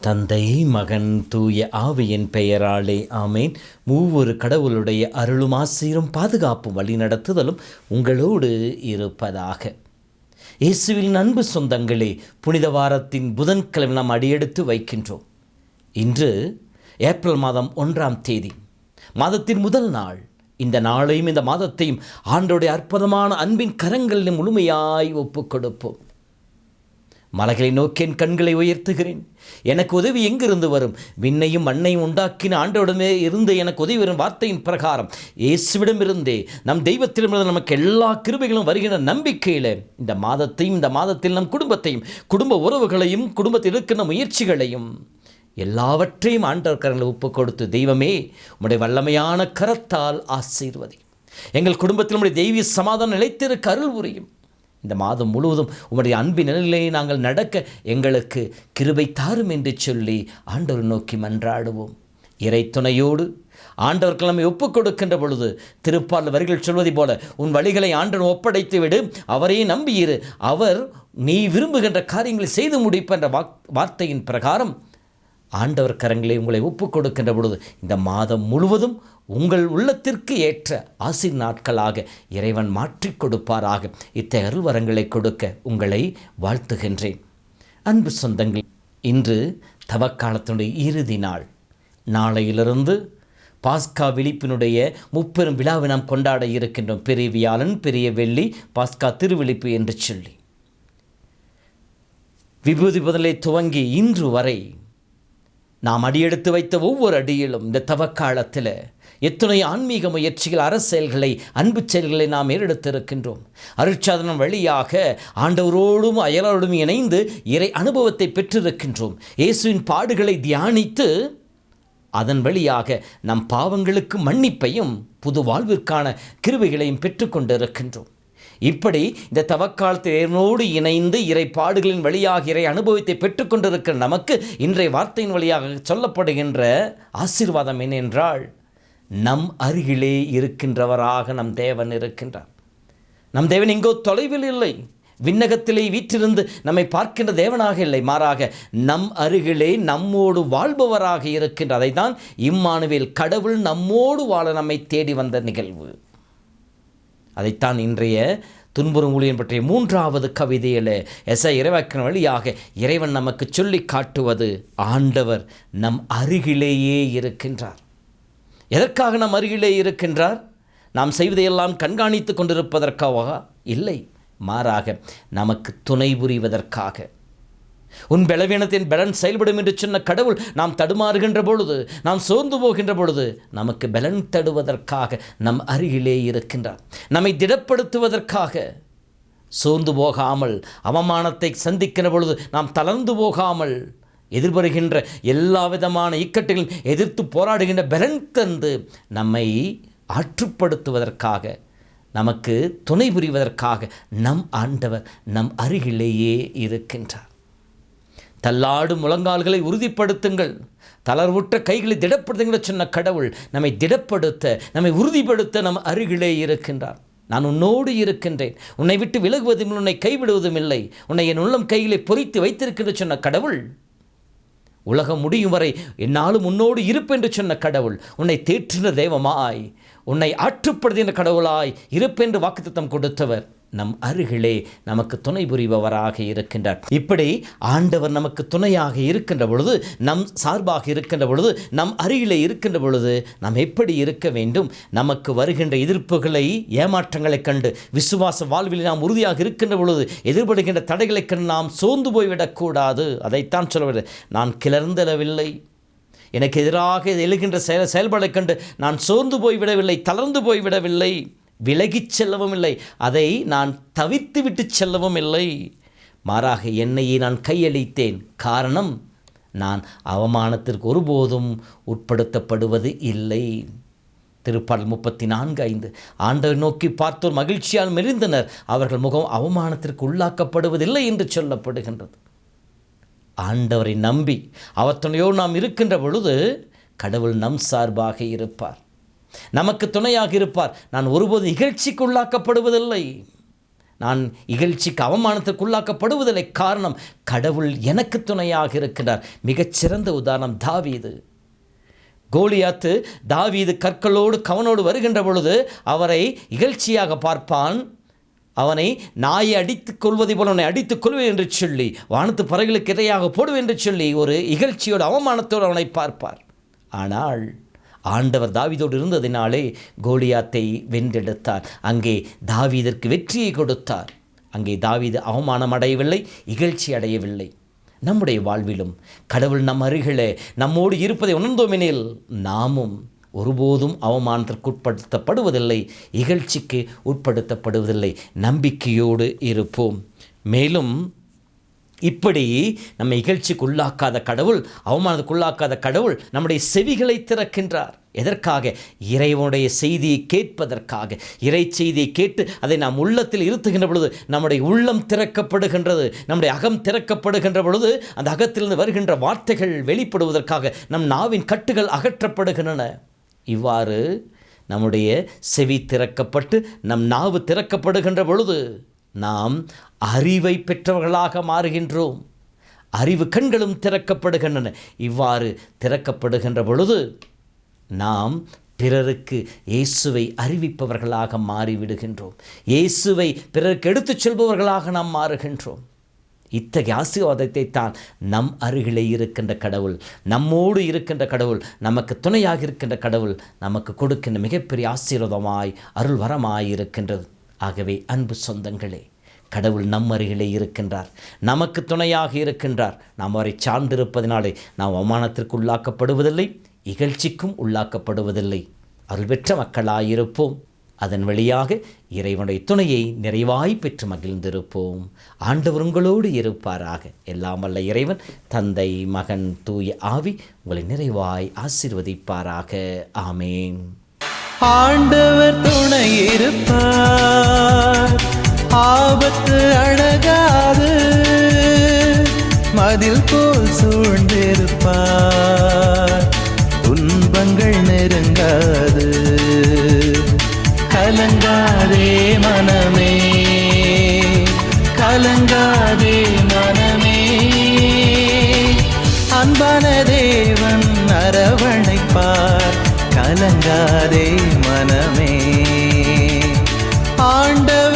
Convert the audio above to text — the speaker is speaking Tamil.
தந்தை, மகன், தூய ஆவியின் பெயராலே ஆமேன். மூவொரு கடவுளுடைய அருளும் ஆசீரும் பாதுகாப்பும் வழிநடத்துதலும் உங்களோடு இருப்பதாக. இயேசுவின் அன்பு சொந்தங்களே, புனித வாரத்தின் புதன்கிழமை நாம் அடியெடுத்து வைக்கின்றோம். இன்று ஏப்ரல் மாதம் 1ஆம் தேதி, மாதத்தின் முதல் நாள். இந்த நாளையும் இந்த மாதத்தையும் ஆண்டோடைய அற்புதமான அன்பின் கரங்களில் முழுமையாய் ஒப்புக் கொடுப்போம். மலைகளை நோக்கி என் கண்களை உயர்த்துகிறேன். எனக்கு உதவி எங்கிருந்து வரும்? விண்ணையும் மண்ணையும் உண்டாக்கின ஆண்டோடமே இருந்து எனக்கு உதவி வரும் வார்த்தையின் பிரகாரம் இயேசுவிடமிருந்தே, நம் தெய்வத்திடமிருந்து நமக்கு எல்லா கிருபைகளும் வருகின்ற நம்பிக்கையில் இந்த மாதத்தையும் இந்த மாதத்தில் நம் குடும்பத்தையும், குடும்ப உறவுகளையும், குடும்பத்தில் இருக்கின்ற முயற்சிகளையும் எல்லாவற்றையும் ஆண்டவர் கரங்களில் ஒப்புக் கொடுத்து, தெய்வமே உம்முடைய வல்லமையான கரத்தால் ஆசீர்வதி. எங்கள் குடும்பத்தில் உம்முடைய தெய்வீக சமாதானம் நிலைத்திருக்க அருள் புரியும். இந்த மாதம் முழுவதும் உம்முடைய அன்பின் நிலையிலே நாங்கள் நடக்க எங்களுக்கு கிருபை தாரும் என்று சொல்லி ஆண்டவர் நோக்கி மன்றாடுவோம். இறை துணையோடு ஆண்டவர்கள் நம்மை ஒப்புக் கொடுக்கின்ற பொழுது திருப்பால் வரிகள் சொல்வதை போல, உன் வழிகளை ஆண்டவர் ஒப்படைத்து விடு, அவரையே நம்பியிரு, அவர் நீ விரும்புகின்ற காரியங்களை செய்து முடிப்பென்ற வார்த்தையின் பிரகாரம் ஆண்டவர் கரங்களை உங்களை ஒப்புக் கொடுக்கின்ற பொழுது இந்த மாதம் முழுவதும் உங்கள் உள்ளத்திற்கு ஏற்ற ஆசீர் நாட்களாக இறைவன் மாற்றிக் கொடுப்பாராக. இத்தகைய அருள் வரங்களை கொடுக்க உங்களை வாழ்த்துகின்றேன். அன்பு சொந்தங்கள், இன்று தவக்காலத்தினுடைய இறுதி நாள். நாளையிலிருந்து பாஸ்கா விழிப்பினுடைய முப்பெரும் விழாவை நாம் கொண்டாட இருக்கின்றோம். பெரிய வியாழன், பெரிய வெள்ளி, பாஸ்கா திருவிழிப்பு என்று சொல்லி விபூதி முதலை துவங்கி இன்று வரை நாம் அடியெடுத்து வைத்த ஒவ்வொரு அடியிலும் இந்த தவக்காலத்தில் எத்தனை ஆன்மீக முயற்சிகள், அரசியல்களை, அன்பு செயல்களை நாம் ஏறெடுத்திருக்கின்றோம். அருட்சாதனம் வழியாக ஆண்டவரோடும் அயலோடும் இணைந்து இறை அனுபவத்தை பெற்றிருக்கின்றோம். இயேசுவின் பாடுகளை தியானித்து அதன் வழியாக நம் பாவங்களுக்கு மன்னிப்பையும் புது வாழ்விற்கான கிருபைகளையும் பெற்றுக்கொண்டிருக்கின்றோம். இப்படி இந்த தவக்காலத்தினோடு இணைந்து இறை பாடுகளின் வழியாக இறை அனுபவத்தை பெற்றுக்கொண்டிருக்கிற நமக்கு இன்றைய வார்த்தையின் வழியாக சொல்லப்படுகின்ற ஆசீர்வாதம் என்னென்றால், நம் அருகிலே இருக்கின்றவராக நம் தேவன் இருக்கின்றார். நம் தேவன் எங்கோ தொலைவில் இல்லை, விண்ணகத்திலே வீற்றிருந்து நம்மை பார்க்கின்ற தேவனாக இல்லை, மாறாக நம் அருகிலே நம்மோடு வாழ்பவராக இருக்கின்றார். அதைத்தான் இம்மானுவேல், கடவுள் நம்மோடு வாழ நம்மை தேடி வந்த நிகழ்வு. அதைத்தான் இன்றைய துன்புறும் ஊழியன் பற்றிய 3வது கவிதையில் எஸ்ஐ இறைவாக்கின் வழியாக இறைவன் நமக்கு சொல்லி காட்டுவது, ஆண்டவர் நம் அருகிலேயே இருக்கின்றார். எதற்காக நம் அருகிலே இருக்கின்றார்? நாம் செய்வதையெல்லாம் கண்காணித்து கொண்டிருப்பதற்காக இல்லை, மாறாக நமக்கு துணை புரிவதற்காக. உன் பலவீனத்தின் பலன் செயல்படும் என்று சொன்ன கடவுள் நாம் தடுமாறுகின்ற பொழுது, நாம் சோர்ந்து போகின்ற பொழுது நமக்கு பலன் தடுவதற்காக நம் அருகிலே இருக்கின்றார். நம்மை திடப்படுத்துவதற்காக, சோர்ந்து போகாமல், அவமானத்தை சந்திக்கின்ற பொழுது நாம் தளர்ந்து போகாமல், எதிர்வருகின்ற எல்லா விதமான இக்கட்டுகளையும் எதிர்த்து போராடுகின்ற பலன் தந்து நம்மை ஆற்றுப்படுத்துவதற்காக, நமக்கு துணை புரிவதற்காக நம் ஆண்டவர் நம் அருகிலேயே இருக்கின்றார். தள்ளாடும் முழங்கால்களை உறுதிப்படுத்துங்கள், தளர்வுற்ற கைகளை திடப்படுத்துங்கள் சொன்ன கடவுள் நம்மை திடப்படுத்த, நம்மை உறுதிப்படுத்த நம் அருகிலே இருக்கின்றார். நான் உன்னோடு இருக்கின்றேன், உன்னை விட்டு விலகுவதும் உன்னை கைவிடுவதும் இல்லை, உன்னை என் உள்ளம் கையிலே பொறித்து வைத்திருக்கின்ற சொன்ன கடவுள், உலகம் முடியும் வரை என்னாலும் உன்னோடு இருப்பென்று சொன்ன கடவுள், உன்னை தேற்றின தெய்வமாய், உன்னை ஆற்றுப்படுத்தின கடவுளாய் இருப்பென்று வாக்குத்தத்தம் கொடுத்தவர் நம் அருகிலே நமக்கு துணை புரிபவராக இருக்கின்றார். இப்படி ஆண்டவர் நமக்கு துணையாக இருக்கின்ற பொழுது, நம் சார்பாக இருக்கின்ற பொழுது, நம் அருகிலே இருக்கின்ற பொழுது நாம் எப்படி இருக்க வேண்டும்? நமக்கு வருகின்ற எதிர்ப்புகளை, ஏமாற்றங்களை கண்டு விசுவாச வாழ்வில் நாம் உறுதியாக இருக்கின்ற பொழுது, எதிர்படுகின்ற தடைகளை கண்டு நாம் சோர்ந்து போய்விடக்கூடாது. அதைத்தான் சொல்வது, நான் கிளர்ந்தெழவில்லை, எனக்கு எதிராக எழுகின்ற செயல்பாடை கண்டு நான் சோர்ந்து போய்விடவில்லை, தளர்ந்து போய்விடவில்லை, விலகிச் செல்லவும் இல்லை, அதை நான் தவிர்த்து விட்டு செல்லவும் இல்லை, மாறாக என்னையே நான் கையளித்தேன். காரணம், நான் அவமானத்திற்கு ஒருபோதும் உட்படுத்தப்படுவது இல்லை. திருப்பாடல் 34:5. ஆண்டவர் நோக்கி பார்த்தோர் மகிழ்ச்சியால் மெலிந்தனர், அவர்கள் முகம் அவமானத்திற்கு உள்ளாக்கப்படுவதில்லை என்று சொல்லப்படுகின்றது. ஆண்டவரை நம்பி அவர் துணையோடு நாம் இருக்கின்ற பொழுது கடவுள் நம் சார்பாக இருப்பார், நமக்கு துணையாக இருப்பார். நான் ஒருபோதும் இகழ்ச்சிக்கு உள்ளாக்கப்படுவதில்லை, நான் இகழ்ச்சிக்கு அவமானத்திற்கு உள்ளாக்கப்படுவதில்லை. காரணம், கடவுள் எனக்கு துணையாக இருக்கிறார். மிகச்சிறந்த உதாரணம் தாவீது. கோலியாத்து தாவீது கற்களோடு கவனோடு வருகின்ற பொழுது அவரை இகழ்ச்சியாக பார்ப்பான். அவனை நாயை அடித்துக் கொள்வதை போல அவனை அடித்துக் கொள்வேன் என்று சொல்லி, வானத்து பறவைகளுக்கு இரையாக போடுவேன் என்று சொல்லி ஒரு இகழ்ச்சியோடு அவமானத்தோடு அவனை பார்ப்பார். ஆனால் ஆண்டவர் தாவீதோடு இருந்ததினாலே கோலியாத்தை வென்றெடுத்தார். அங்கே தாவீதற்கு வெற்றியை கொடுத்தார். அங்கே தாவீது அவமானம் அடையவில்லை, இகழ்ச்சி அடையவில்லை. நம்முடைய வாழ்விலும் கடவுள் நம் அருகிலே நம்மோடு இருப்பதை உணர்ந்தோமெனில் நாமும் ஒருபோதும் அவமானத்திற்கு உட்படுத்தப்படுவதில்லை, இகழ்ச்சிக்கு உட்படுத்தப்படுவதில்லை. நம்பிக்கையோடு இருப்போம். மேலும் இப்படி நம்ம இகழ்ச்சிக்கு உள்ளாக்காத கடவுள், அவமானத்துக்குள்ளாக்காத கடவுள் நம்முடைய செவிகளை திறக்கின்றார். எதற்காக? இறைவனுடைய செய்தியை கேட்பதற்காக. இறை செய்தியை கேட்டு அதை நாம் உள்ளத்தில் இருத்துகின்ற பொழுது நம்முடைய உள்ளம் திறக்கப்படுகின்றது, நம்முடைய அகம் திறக்கப்படுகின்ற பொழுது அந்த அகத்திலிருந்து வருகின்ற வார்த்தைகள் வெளிப்படுவதற்காக நம் நாவின் கட்டுகள் அகற்றப்படுகின்றன. இவ்வாறு நம்முடைய செவி திறக்கப்பட்டு நம் நாவு திறக்கப்படுகின்ற பொழுது நாம் அறிவை பெற்றவர்களாக மாறுகின்றோம். அறிவு கண்களும் திறக்கப்படுகின்றன. இவ்வாறு திறக்கப்படுகின்ற பொழுது நாம் பிறருக்கு இயேசுவை அறிவிப்பவர்களாக மாறிவிடுகின்றோம். இயேசுவை பிறருக்கு எடுத்துச் செல்பவர்களாக நாம் மாறுகின்றோம். இத்தகைய ஆசீர்வாதத்தை தான் நம் அருகிலே இருக்கின்ற கடவுள், நம்மோடு இருக்கின்ற கடவுள், நமக்கு துணையாக இருக்கின்ற கடவுள் நமக்கு கொடுக்கின்ற மிகப்பெரிய ஆசீர்வாதமாய் அருள் வரமாய் இருக்கின்றது. ஆகவே அன்பு சொந்தங்களே, கடவுள் நம் அருகிலே இருக்கின்றார், நமக்கு துணையாக இருக்கின்றார். நாம் அவரை சார்ந்திருப்பதினாலே நாம் அவமானத்திற்கு உள்ளாக்கப்படுவதில்லை, இகழ்ச்சிக்கும் உள்ளாக்கப்படுவதில்லை. அருள் பெற்ற மக்களாயிருப்போம். அதன் வழியாக இறைவனுடைய துணையை நிறைவாய் பெற்று மகிழ்ந்திருப்போம். ஆண்டவர் உங்களோடு இருப்பாராக. எல்லாம் வல்ல இறைவன் தந்தை, மகன், தூய ஆவி உங்களை நிறைவாய் ஆசீர்வதிப்பாராக. ஆமேன். ஆண்டவர் துணை இருப்பார், ஆபத்து அழகாது, மதில் போல் சூழ்ந்திருப்பார், துன்பங்கள் நெருங்காது. கலங்காதே மனமே, கலங்காதே மனமே, அன்பான தேவன் அரவணைப்பார். கலங்காதே மனமே, ஆண்டவர்